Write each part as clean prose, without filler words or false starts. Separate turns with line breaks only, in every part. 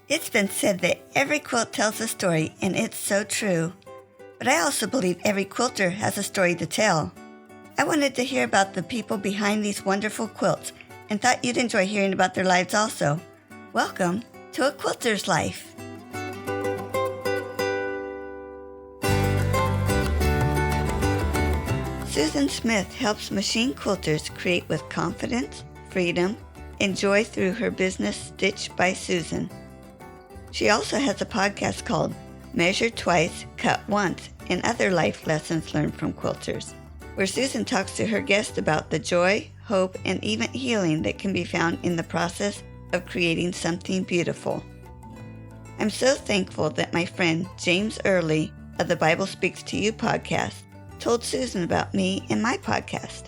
It's been said that every quilt tells a story, and it's so true. But I also believe every quilter has a story to tell. I wanted to hear about the people behind these wonderful quilts and thought you'd enjoy hearing about their lives also. Welcome to A Quilter's Life. Susan Smith helps machine quilters create with confidence, freedom, and joy through her business Stitched by Susan. She also has a podcast called Measure Twice, Cut Once, and other life lessons learned from quilters, where Susan talks to her guests about the joy, hope, and even healing that can be found in the process of creating something beautiful. I'm so thankful that my friend James Early of the Bible Speaks to You podcast told Susan about me and my podcast.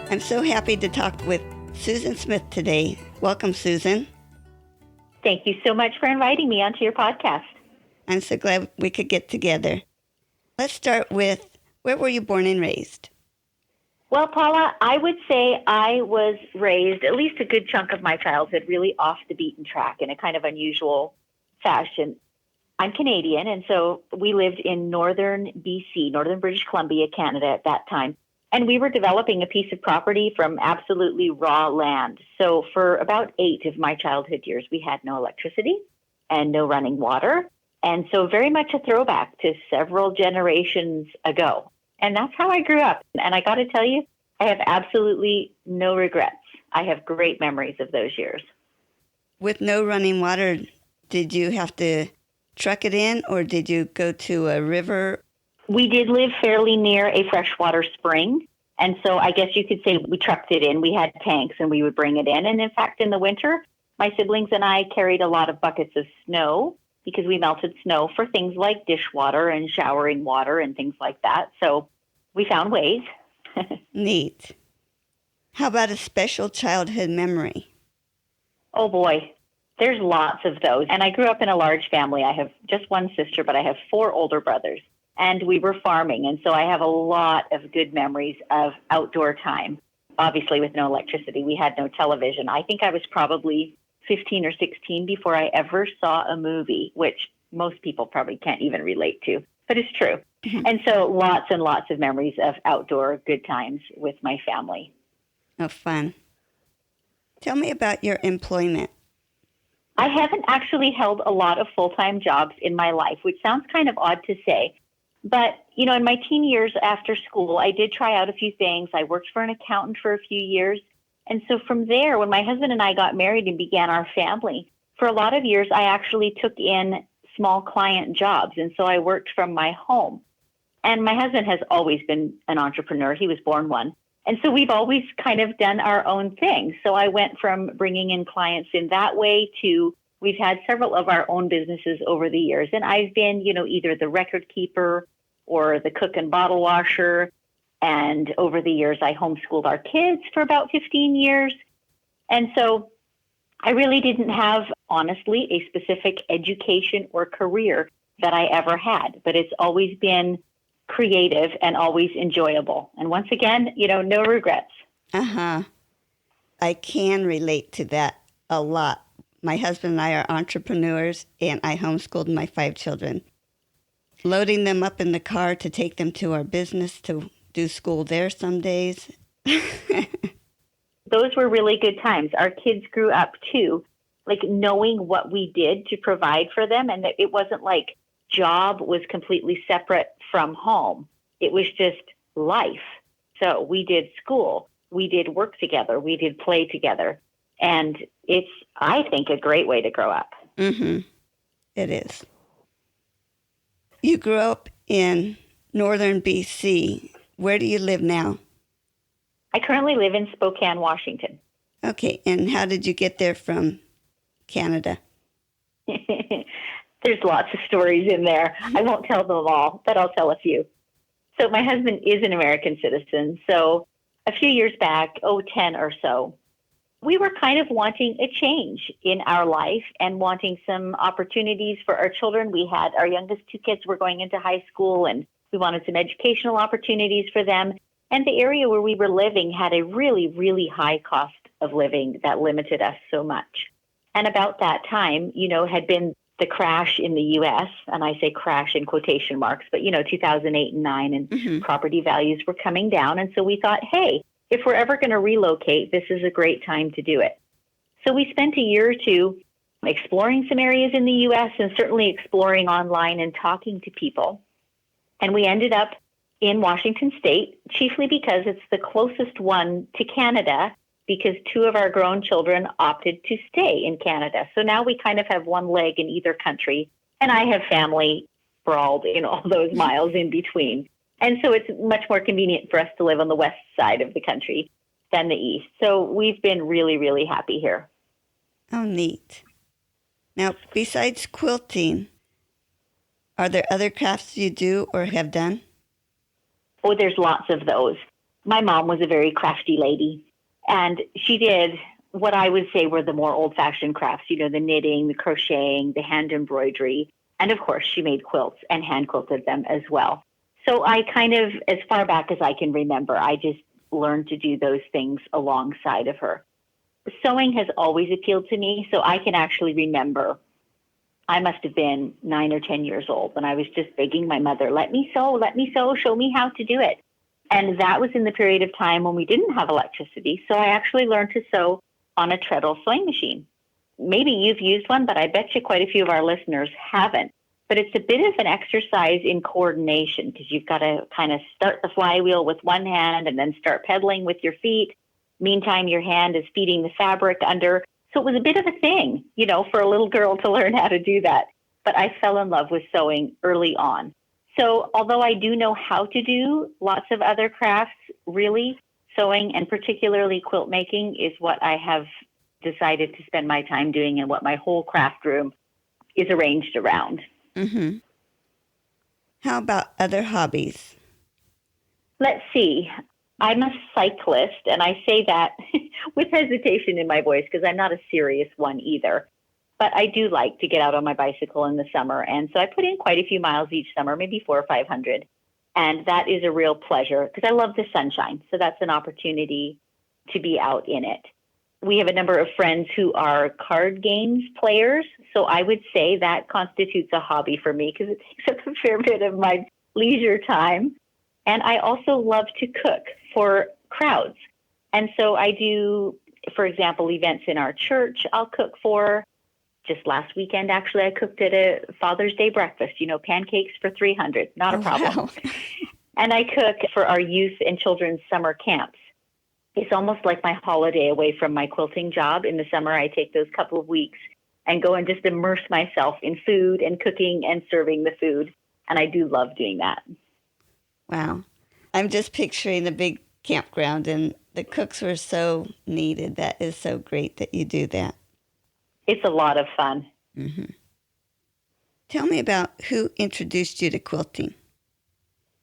I'm so happy to talk with Susan Smith today. Welcome, Susan.
Thank you so much for inviting me onto your podcast.
I'm so glad we could get together. Let's start with, where were you born and raised?
Well, Paula, I would say I was raised, at least a good chunk of my childhood, really off the beaten track in a kind of unusual fashion. I'm Canadian, and so we lived in northern BC, northern British Columbia, Canada at that time. And we were developing a piece of property from absolutely raw land. So for about 8 of my childhood years, we had no electricity and no running water. And so very much a throwback to several generations ago. And that's how I grew up. And I got to tell you, I have absolutely no regrets. I have great memories of those years.
With no running water, did you have to truck it in, or did you go to a river?
We did live fairly near a freshwater spring. And so I guess you could say we trucked it in. We had tanks and we would bring it in. And in fact, in the winter, my siblings and I carried a lot of buckets of snow because we melted snow for things like dishwater and showering water and things like that. So we found ways.
Neat. How about a special childhood memory?
Oh boy, there's lots of those. And I grew up in a large family. I have just one sister, but I have 4 older brothers. And we were farming. And so I have a lot of good memories of outdoor time. Obviously, with no electricity, we had no television. I think I was probably 15 or 16 before I ever saw a movie, which most people probably can't even relate to, but it's true. And so lots and lots of memories of outdoor good times with my family.
Oh, fun. Tell me about your employment.
I haven't actually held a lot of full-time jobs in my life, which sounds kind of odd to say. But, you know, in my teen years after school, I did try out a few things. I worked for an accountant for a few years. And so from there, when my husband and I got married and began our family, for a lot of years, I actually took in small client jobs. And so I worked from my home. And my husband has always been an entrepreneur. He was born one. And so we've always kind of done our own thing. So I went from bringing in clients in that way to we've had several of our own businesses over the years. And I've been, you know, either the record keeper or the cook and bottle washer. And over the years, I homeschooled our kids for about 15 years. And so I really didn't have, honestly, a specific education or career that I ever had. But it's always been creative and always enjoyable. And once again, you know, no regrets.
I can relate to that a lot. My husband and I are entrepreneurs, and I homeschooled my 5 children. Loading them up in the car to take them to our business to do school there some days.
Those were really good times. Our kids grew up too, like knowing what we did to provide for them. And that it wasn't like job was completely separate from home. It was just life. So we did school, we did work together, we did play together. And it's, I think, a great way to grow up.
It is. You grew up in northern BC. Where do you live now?
I currently live in Spokane, Washington.
Okay, and how did you get there from Canada?
There's lots of stories in there. I won't tell them all, but I'll tell a few. So my husband is an American citizen. So a few years back, 10 or so, we were kind of wanting a change in our life and wanting some opportunities for our children. We had our youngest 2 kids were going into high school, and we wanted some educational opportunities for them. And the area where we were living had a really, really high cost of living that limited us so much. And about that time, had been the crash in the US, and I say crash in quotation marks, but 2008 and 9, and property values were coming down. And so we thought, hey, if we're ever going to relocate, this is a great time to do it. So we spent a year or two exploring some areas in the US and certainly exploring online and talking to people. And we ended up in Washington State, chiefly because it's the closest one to Canada, because 2 of our grown children opted to stay in Canada. So now we kind of have one leg in either country, and I have family sprawled in all those miles in between. And so it's much more convenient for us to live on the west side of the country than the east. So we've been really, really happy here.
Oh, neat. Now, besides quilting, are there other crafts you do or have done?
Oh, there's lots of those. My mom was a very crafty lady, and she did what I would say were the more old-fashioned crafts, the knitting, the crocheting, the hand embroidery, and of course she made quilts and hand quilted them as well. So I kind of, as far back as I can remember, I just learned to do those things alongside of her. Sewing has always appealed to me, so I can actually remember I must have been 9 or 10 years old when I was just begging my mother, let me sew, show me how to do it. And that was in the period of time when we didn't have electricity. So I actually learned to sew on a treadle sewing machine. Maybe you've used one, but I bet you quite a few of our listeners haven't. But it's a bit of an exercise in coordination because you've got to kind of start the flywheel with one hand and then start pedaling with your feet. Meantime, your hand is feeding the fabric under. So it was a bit of a thing, for a little girl to learn how to do that. But I fell in love with sewing early on. So although I do know how to do lots of other crafts, really, sewing and particularly quilt making is what I have decided to spend my time doing and what my whole craft room is arranged around.
Mm-hmm. How about other hobbies?
Let's see. I'm a cyclist, and I say that with hesitation in my voice because I'm not a serious one either. But I do like to get out on my bicycle in the summer, and so I put in quite a few miles each summer, maybe 400 or 500. And that is a real pleasure because I love the sunshine, so that's an opportunity to be out in it. We have a number of friends who are card games players, so I would say that constitutes a hobby for me because it takes up a fair bit of my leisure time. And I also love to cook for crowds. And so I do, for example, events in our church I'll cook for. Just last weekend, actually, I cooked at a Father's Day breakfast, pancakes for 300, not a problem. Wow. And I cook for our youth and children's summer camps. It's almost like my holiday away from my quilting job. In the summer, I take those couple of weeks and go and just immerse myself in food and cooking and serving the food. And I do love doing that.
Wow. I'm just picturing the big campground, and the cooks were so needed. That is so great that you do that.
It's a lot of fun.
Mm-hmm. Tell me about who introduced you to quilting.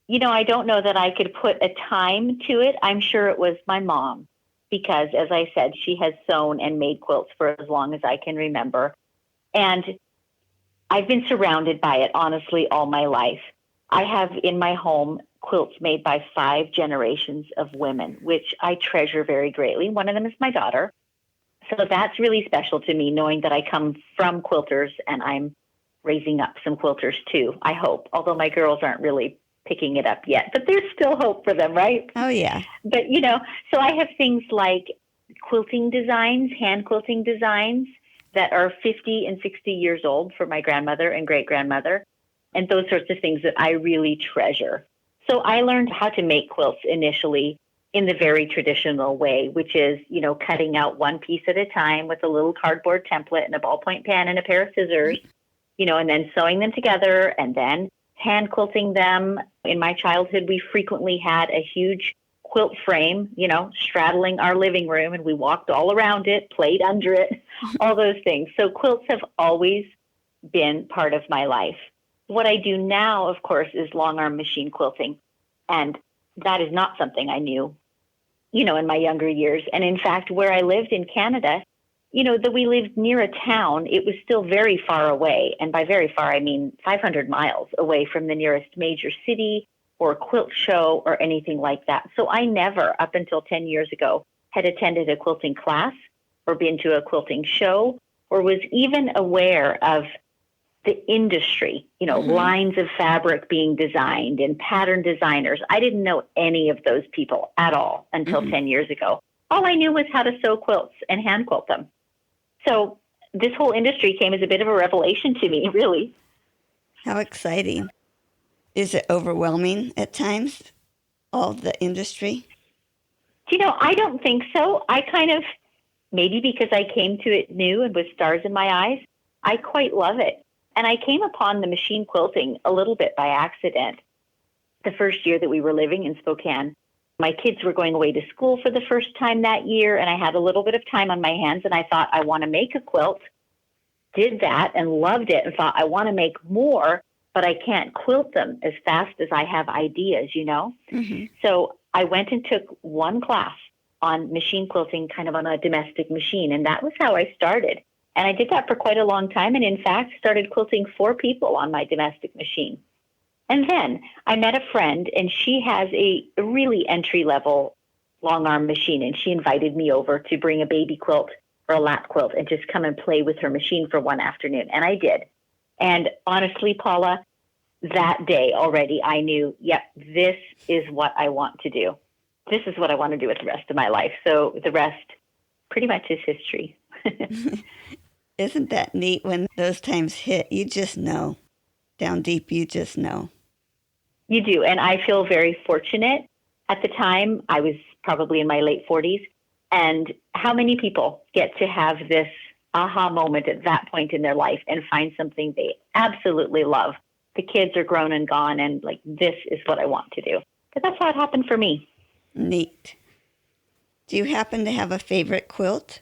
I don't know that I could put a time to it. I'm sure it was my mom because, as I said, she has sewn and made quilts for as long as I can remember. And I've been surrounded by it, honestly, all my life. I have in my home quilts made by 5 generations of women, which I treasure very greatly. One of them is my daughter. So that's really special to me, knowing that I come from quilters and I'm raising up some quilters too, I hope, although my girls aren't really picking it up yet. But there's still hope for them, right?
Oh, yeah.
But, so I have things like quilting designs, hand quilting designs that are 50 and 60 years old for my grandmother and great-grandmother, and those sorts of things that I really treasure. So I learned how to make quilts initially in the very traditional way, which is, cutting out one piece at a time with a little cardboard template and a ballpoint pen and a pair of scissors, and then sewing them together and then hand quilting them. In my childhood, we frequently had a huge quilt frame, straddling our living room, and we walked all around it, played under it, all those things. So quilts have always been part of my life. What I do now, of course, is long arm machine quilting. And that is not something I knew, in my younger years. And in fact, where I lived in Canada, that we lived near a town, it was still very far away. And by very far, I mean 500 miles away from the nearest major city or a quilt show or anything like that. So I never, up until 10 years ago, had attended a quilting class or been to a quilting show or was even aware of the industry, lines of fabric being designed and pattern designers. I didn't know any of those people at all until 10 years ago. All I knew was how to sew quilts and hand quilt them. So this whole industry came as a bit of a revelation to me, really.
How exciting. Is it overwhelming at times, all the industry?
I don't think so. I kind of, maybe because I came to it new and with stars in my eyes, I quite love it. And I came upon the machine quilting a little bit by accident. The first year that we were living in Spokane, my kids were going away to school for the first time that year, and I had a little bit of time on my hands, and I thought, I want to make a quilt. Did that and loved it and thought, I want to make more, but I can't quilt them as fast as I have ideas, So I went and took one class on machine quilting, kind of on a domestic machine, and that was how I started. And I did that for quite a long time, and in fact, started quilting 4 people on my domestic machine. And then I met a friend, and she has a really entry-level long arm machine, and she invited me over to bring a baby quilt or a lap quilt and just come and play with her machine for one afternoon. And I did. And honestly, Paula, that day already I knew, this is what I want to do. This is what I want to do with the rest of my life. So the rest pretty much is history.
Isn't that neat when those times hit? You just know. Down deep, you just know.
You do. And I feel very fortunate. At the time, I was probably in my late 40s. And how many people get to have this aha moment at that point in their life and find something they absolutely love? The kids are grown and gone, and this is what I want to do. But that's how it happened for me.
Neat. Do you happen to have a favorite quilt?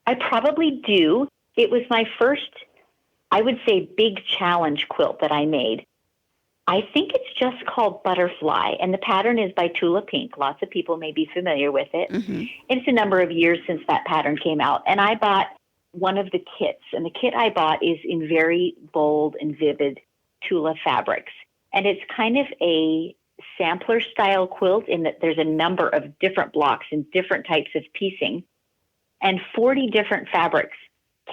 I probably do. It was my first, I would say, big challenge quilt that I made. I think it's just called Butterfly, and the pattern is by Tula Pink. Lots of people may be familiar with it. It's a number of years since that pattern came out, and I bought one of the kits, and the kit I bought is in very bold and vivid Tula fabrics, and it's kind of a sampler style quilt in that there's a number of different blocks and different types of piecing, and 40 different fabrics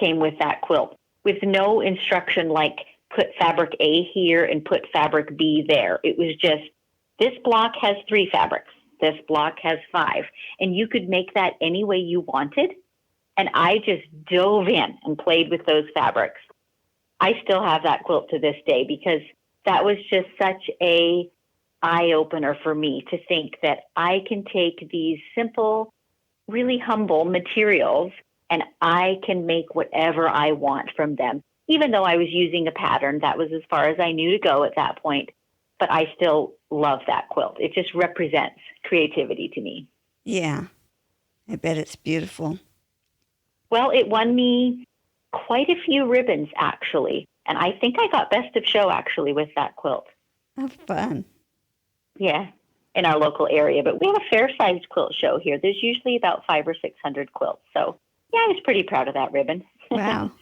came with that quilt with no instruction like put fabric A here and put fabric B there. It was just, this block has 3 fabrics, this block has 5, and you could make that any way you wanted. And I just dove in and played with those fabrics. I still have that quilt to this day because that was just such a eye-opener for me to think that I can take these simple, really humble materials and I can make whatever I want from them. Even though I was using a pattern, that was as far as I knew to go at that point. But I still love that quilt. It just represents creativity to me.
Yeah, I bet it's beautiful.
Well, it won me quite a few ribbons, actually. And I think I got Best of Show, actually, with that quilt.
How fun.
Yeah, in our local area. But we have a fair-sized quilt show here. There's usually about 500 or 600 quilts. So, yeah, I was pretty proud of that ribbon.
Wow.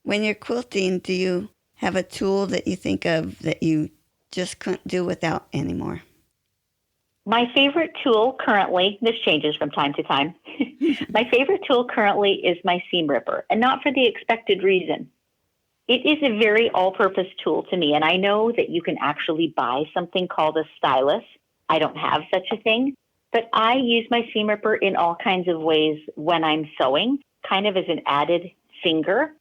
When you're quilting, do you have a tool that you think of that you just couldn't do without anymore?
My favorite tool currently, this changes from time to time, my favorite tool currently is my seam ripper, and not for the expected reason. It is a very all-purpose tool to me, and I know that you can actually buy something called a stylus. I don't have such a thing, but I use my seam ripper in all kinds of ways when I'm sewing, kind of as an added finger.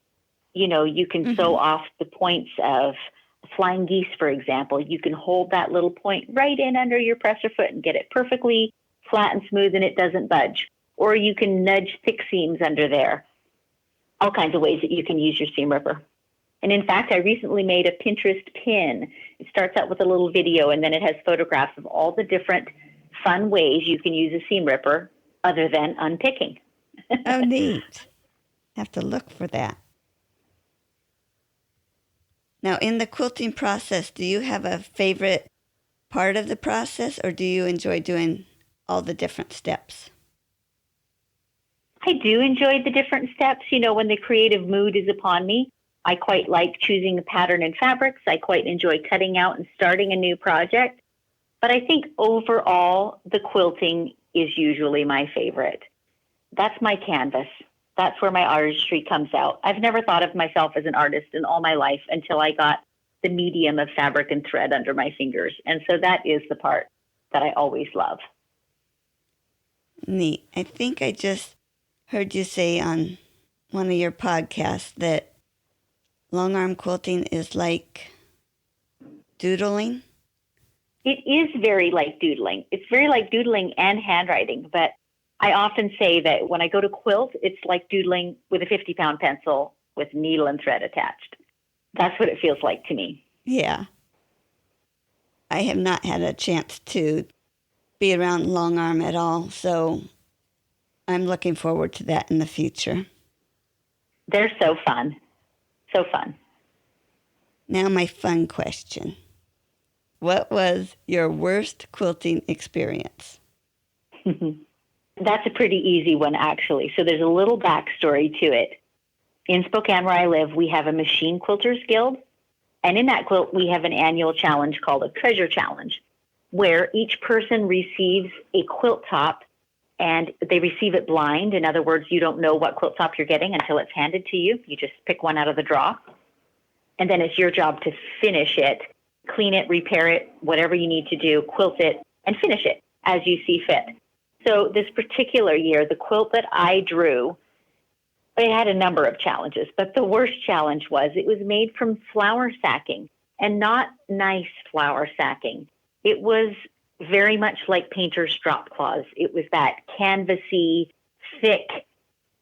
You know, you can sew off the points of flying geese, for example. You can hold that little point right in under your presser foot and get it perfectly flat and smooth and it doesn't budge. Or you can nudge thick seams under there. All kinds of ways that you can use your seam ripper. And in fact, I recently made a Pinterest pin. It starts out with a little video and then it has photographs of all the different fun ways you can use a seam ripper other than unpicking.
Oh, neat. Have to look for that. Now, in the quilting process, do you have a favorite part of the process, or do you enjoy doing all the different steps?
I do enjoy the different steps. You know, when the creative mood is upon me, I quite like choosing a pattern and fabrics. I quite enjoy cutting out and starting a new project. But I think overall, the quilting is usually my favorite. That's my canvas. That's where my artistry comes out. I've never thought of myself as an artist in all my life until I got the medium of fabric and thread under my fingers. And so that is the part that I always love.
Neat. I think I just heard you say on one of your podcasts that long arm quilting is like doodling.
It is very like doodling. It's very like doodling and handwriting. But I often say that when I go to quilt, it's like doodling with a 50-pound pencil with needle and thread attached. That's what it feels like to me.
Yeah. I have not had a chance to be around long arm at all, so I'm looking forward to that in the future.
They're so fun. So fun.
Now my fun question. What was your worst quilting experience?
That's a pretty easy one, actually. So there's a little backstory to it. In Spokane, where I live, we have a Machine Quilters Guild. And in that quilt, we have an annual challenge called a Treasure Challenge, where each person receives a quilt top and they receive it blind. In other words, you don't know what quilt top you're getting until it's handed to you. You just pick one out of the draw. And then it's your job to finish it, clean it, repair it, whatever you need to do, quilt it, and finish it as you see fit. So this particular year, the quilt that I drew, it had a number of challenges, but the worst challenge was it was made from flour sacking, and not nice flour sacking. It was very much like painter's drop cloths. It was that canvasy, thick,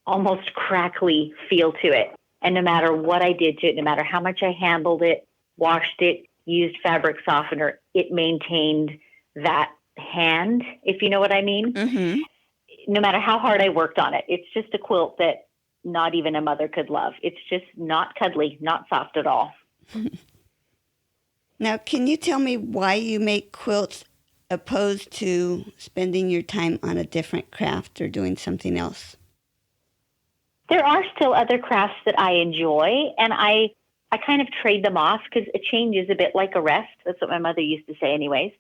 almost crackly feel to it. And no matter what I did to it, no matter how much I handled it, washed it, used fabric softener, it maintained that hand, if you know what I mean.
Mm-hmm.
No matter how hard I worked on it, it's just a quilt that not even a mother could love. It's just not cuddly, not soft at all.
Now, can you tell me why you make quilts opposed to spending your time on a different craft or doing something else?
There are still other crafts that I enjoy, and I kind of trade them off because a change is a bit like a rest. That's what my mother used to say anyways.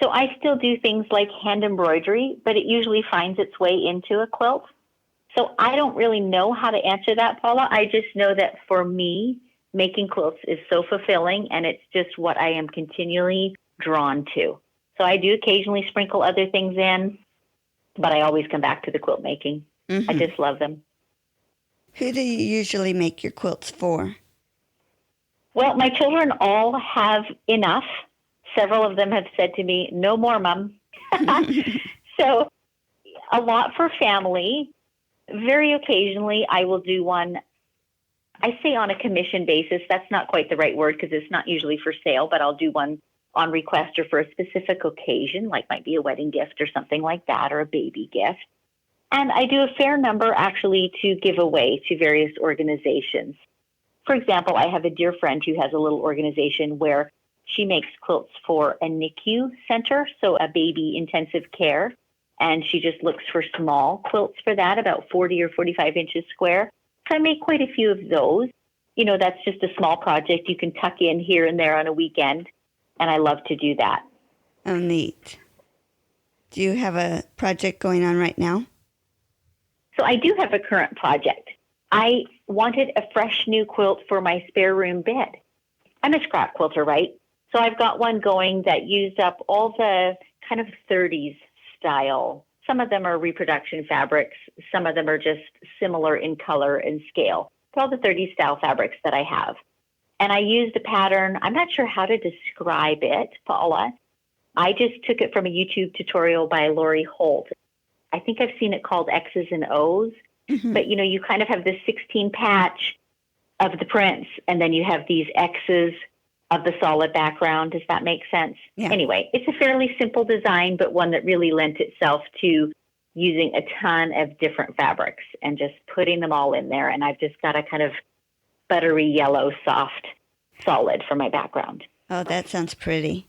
So I still do things like hand embroidery, but it usually finds its way into a quilt. So I don't really know how to answer that, Paula. I just know that for me, making quilts is so fulfilling, and it's just what I am continually drawn to. So I do occasionally sprinkle other things in, but I always come back to the quilt making.
Mm-hmm.
I just love them.
Who do you usually make your quilts for?
Well, my children all have enough. Several of them have said to me, no more, Mom. So a lot for family. Very occasionally, I will do one, I say on a commission basis. That's not quite the right word because it's not usually for sale, but I'll do one on request or for a specific occasion, like might be a wedding gift or something like that, or a baby gift. And I do a fair number actually to give away to various organizations. For example, I have a dear friend who has a little organization where she makes quilts for a NICU center, so a baby intensive care. And she just looks for small quilts for that, about 40 or 45 inches square. So I make quite a few of those. You know, that's just a small project you can tuck in here and there on a weekend. And I love to do that.
Oh, neat. Do you have a project going on right now?
So I do have a current project. I wanted a fresh new quilt for my spare room bed. I'm a scrap quilter, right? So I've got one going that used up all the kind of 30s style. Some of them are reproduction fabrics. Some of them are just similar in color and scale. They're all the 30s style fabrics that I have. And I used a pattern. I'm not sure how to describe it, Paula. I just took it from a YouTube tutorial by Lori Holt. I think I've seen it called X's and O's. Mm-hmm. But, you know, you kind of have this 16 patch of the prints, and then you have these X's of the solid background. Does that make sense?
Yeah.
Anyway, it's a fairly simple design, but one that really lent itself to using a ton of different fabrics and just putting them all in there. And I've just got a kind of buttery yellow, soft, solid for my background.
Oh, that sounds pretty.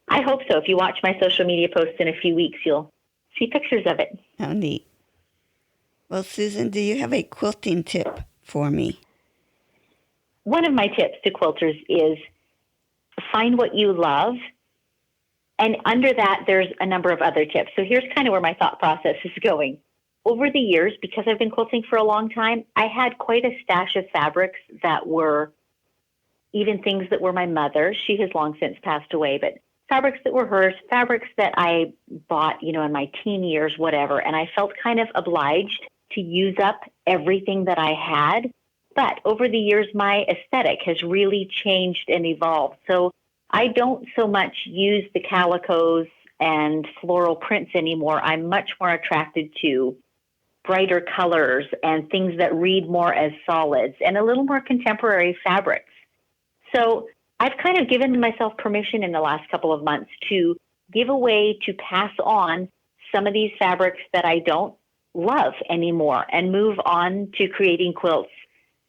I hope so. If you watch my social media posts in a few weeks, you'll see pictures of it.
How neat. Well, Susan, do you have a quilting tip for me?
one of my tips to quilters is find what you love. And under that, there's a number of other tips. So here's kind of where my thought process is going. Over the years, because I've been quilting for a long time, I had quite a stash of fabrics that were even things that were my mother's. She has long since passed away, but fabrics that were hers, fabrics that I bought, in my teen years, whatever. And I felt kind of obliged to use up everything that I had. But over the years, my aesthetic has really changed and evolved. So I don't so much use the calicos and floral prints anymore. I'm much more attracted to brighter colors and things that read more as solids and a little more contemporary fabrics. So I've kind of given myself permission in the last couple of months to give away, to pass on some of these fabrics that I don't love anymore and move on to creating quilts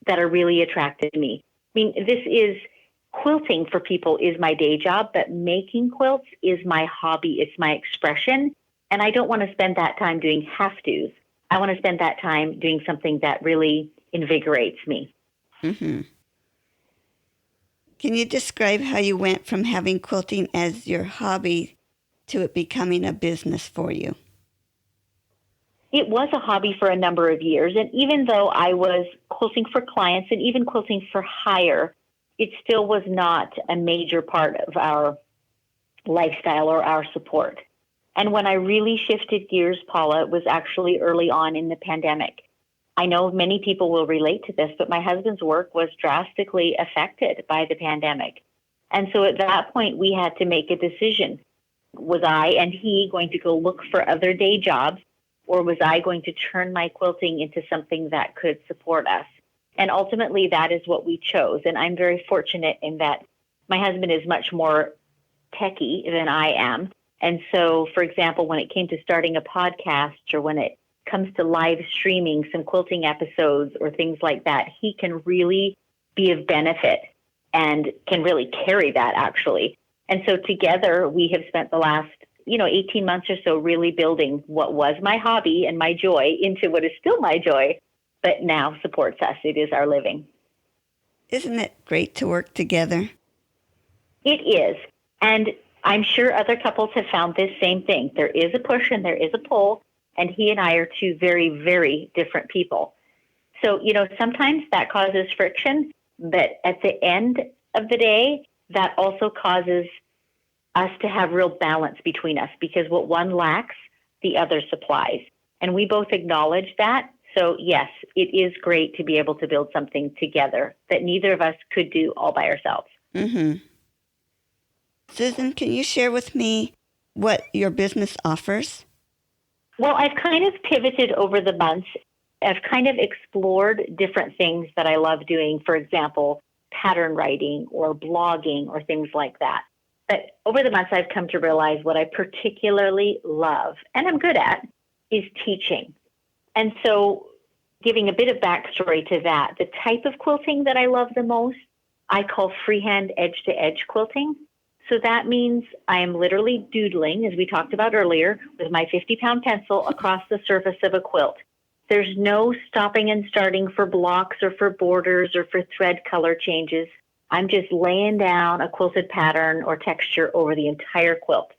that are really attractive to me. I mean, quilting for people is my day job, but making quilts is my hobby. It's my expression. And I don't want to spend that time doing have-tos. I want to spend that time doing something that really invigorates me.
Mm-hmm. Can you describe how you went from having quilting as your hobby to it becoming a business for you?
It was a hobby for a number of years. And even though I was quilting for clients and even quilting for hire, it still was not a major part of our lifestyle or our support. And when I really shifted gears, Paula, it was actually early on in the pandemic. I know many people will relate to this, but my husband's work was drastically affected by the pandemic. And so at that point, we had to make a decision. Was I and he going to go look for other day jobs, or was I going to turn my quilting into something that could support us? And ultimately, that is what we chose. And I'm very fortunate in that my husband is much more techie than I am. And so, for example, when it came to starting a podcast or when it comes to live streaming some quilting episodes or things like that, he can really be of benefit and can really carry that, actually. And so together, we have spent the last 18 months or so really building what was my hobby and my joy into what is still my joy, but now supports us. It is our living.
Isn't it great to work together?
It is. And I'm sure other couples have found this same thing. There is a push and there is a pull, and he and I are two very, very different people. So, sometimes that causes friction, but at the end of the day, that also causes us to have real balance between us, because what one lacks, the other supplies. And we both acknowledge that. So yes, it is great to be able to build something together that neither of us could do all by ourselves.
Mm-hmm. Susan, can you share with me what your business offers?
Well, I've kind of pivoted over the months. I've kind of explored different things that I love doing. For example, pattern writing or blogging or things like that. But over the months, I've come to realize what I particularly love and I'm good at is teaching. And so giving a bit of backstory to that, the type of quilting that I love the most, I call freehand edge-to-edge quilting. So that means I am literally doodling, as we talked about earlier, with my 50-pound pencil across the surface of a quilt. There's no stopping and starting for blocks or for borders or for thread color changes. I'm just laying down a quilted pattern or texture over the entire quilt.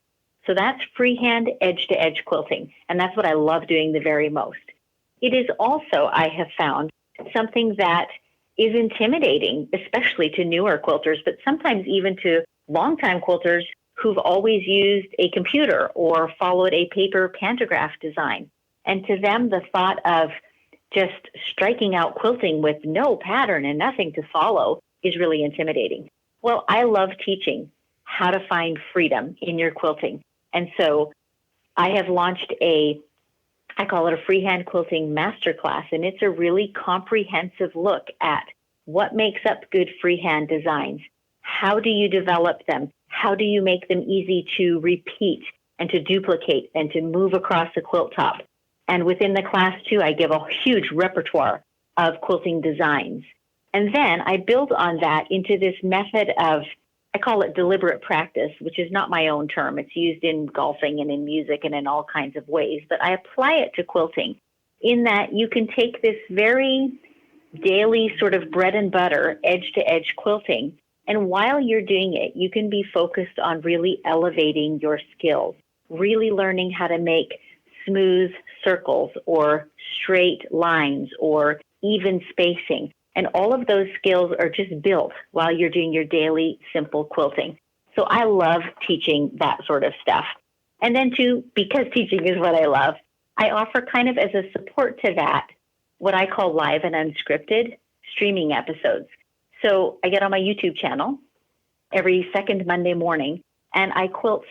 So that's freehand edge-to-edge quilting, and that's what I love doing the very most. It is also, I have found, something that is intimidating, especially to newer quilters, but sometimes even to longtime quilters who've always used a computer or followed a paper pantograph design. And to them, the thought of just striking out quilting with no pattern and nothing to follow is really intimidating. Well, I love teaching how to find freedom in your quilting. And so I have launched I call it a freehand quilting masterclass, and it's a really comprehensive look at what makes up good freehand designs. How do you develop them? How do you make them easy to repeat and to duplicate and to move across the quilt top? And within the class, too, I give a huge repertoire of quilting designs. And then I build on that into this method of, I call it deliberate practice, which is not my own term. It's used in golfing and in music and in all kinds of ways. But I apply it to quilting in that you can take this very daily sort of bread and butter, edge to edge quilting. And while you're doing it, you can be focused on really elevating your skills, really learning how to make smooth circles or straight lines or even spacing. And all of those skills are just built while you're doing your daily simple quilting. So I love teaching that sort of stuff. And then too, because teaching is what I love, I offer kind of as a support to that, what I call live and unscripted streaming episodes. So I get on my YouTube channel every second Monday morning, and I quilt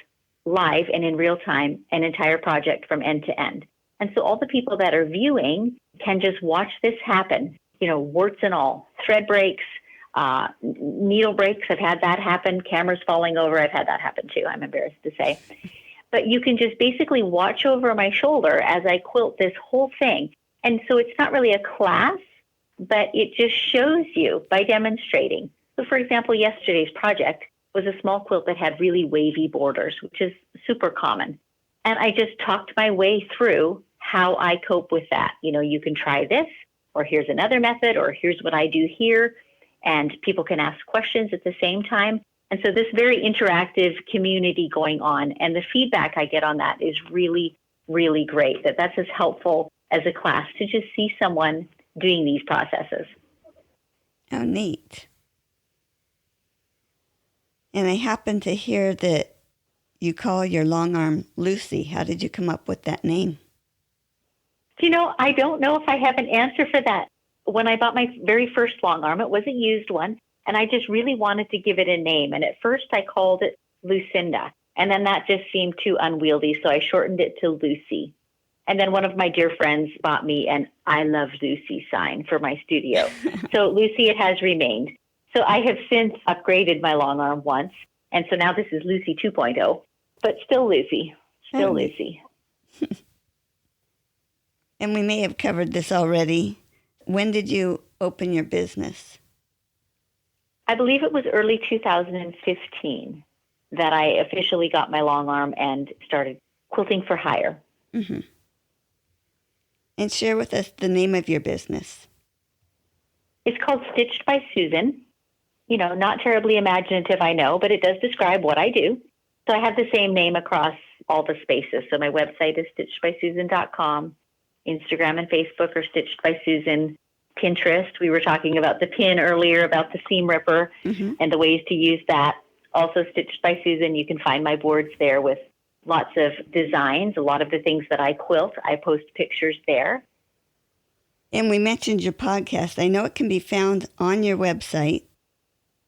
live and in real time an entire project from end to end. And so all the people that are viewing can just watch this happen, warts and all, thread breaks, needle breaks. I've had that happen. Cameras falling over. I've had that happen too. I'm embarrassed to say. But you can just basically watch over my shoulder as I quilt this whole thing. And so it's not really a class, but it just shows you by demonstrating. So for example, yesterday's project was a small quilt that had really wavy borders, which is super common. And I just talked my way through how I cope with that. You can try this, or here's another method, or here's what I do here. And people can ask questions at the same time. And so this very interactive community going on, and the feedback I get on that is really, really great. That's as helpful as a class to just see someone doing these processes.
Oh, neat. And I happen to hear that you call your long arm Lucy. How did you come up with that name?
I don't know if I have an answer for that. When I bought my very first long arm, it was a used one, and I just really wanted to give it a name. And at first I called it Lucinda, and then that just seemed too unwieldy, so I shortened it to Lucy. And then one of my dear friends bought me an I Love Lucy sign for my studio. So Lucy, it has remained. So I have since upgraded my long arm once, and so now this is Lucy 2.0, but still Lucy, Lucy.
And we may have covered this already. When did you open your business?
I believe it was early 2015 that I officially got my long arm and started quilting for hire.
Mm-hmm. And share with us the name of your business.
It's called Stitched by Susan. Not terribly imaginative, I know, but it does describe what I do. So I have the same name across all the spaces. So my website is stitchedbysusan.com. Instagram and Facebook are Stitched by Susan. Pinterest, we were talking about the pin earlier, about the seam ripper, and the ways to use that. Also Stitched by Susan, you can find my boards there with lots of designs. A lot of the things that I quilt, I post pictures there.
And we mentioned your podcast. I know it can be found on your website.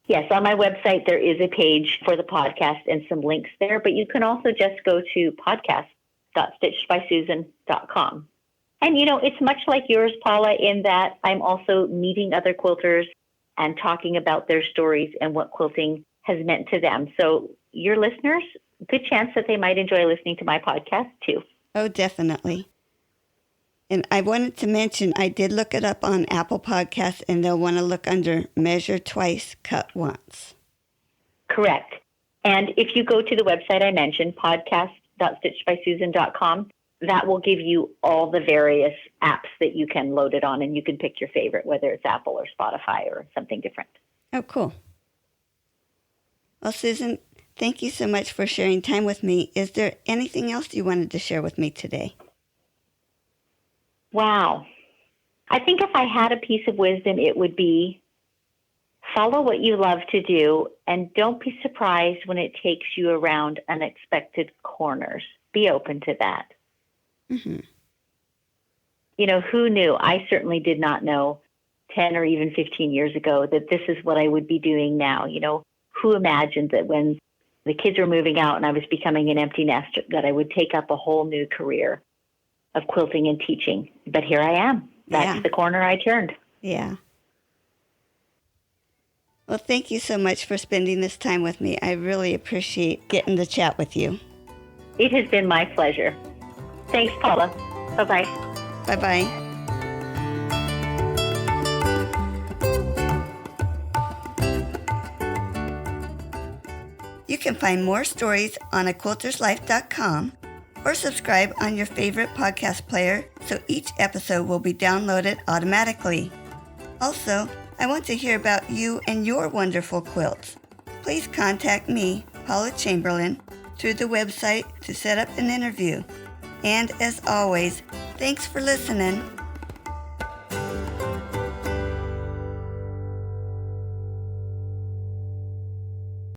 Yes, on my website there is a page for the podcast and some links there, but you can also just go to podcast.stitchedbysusan.com. And, it's much like yours, Paula, in that I'm also meeting other quilters and talking about their stories and what quilting has meant to them. So your listeners, good chance that they might enjoy listening to my podcast, too.
Oh, definitely. And I wanted to mention, I did look it up on Apple Podcasts, and they'll want to look under Measure Twice, Cut Once.
Correct. And if you go to the website I mentioned, podcast.stitchedbysusan.com, that will give you all the various apps that you can load it on, and you can pick your favorite, whether it's Apple or Spotify or something different.
Oh, cool. Well, Susan, thank you so much for sharing time with me. Is there anything else you wanted to share with me today?
Wow. I think if I had a piece of wisdom, it would be follow what you love to do, and don't be surprised when it takes you around unexpected corners. Be open to that. Mm-hmm. Who knew? I certainly did not know 10 or even 15 years ago that this is what I would be doing now. Who imagined that when the kids were moving out and I was becoming an empty nester, that I would take up a whole new career of quilting and teaching? But here I am. That's the corner I turned.
Yeah. Well, thank you so much for spending this time with me. I really appreciate getting to chat with you.
It has been my pleasure. Thanks, Paula. Bye-bye.
Bye-bye. You can find more stories on aquilterslife.com or subscribe on your favorite podcast player so each episode will be downloaded automatically. Also, I want to hear about you and your wonderful quilts. Please contact me, Paula Chamberlain, through the website to set up an interview. And as always, thanks for listening.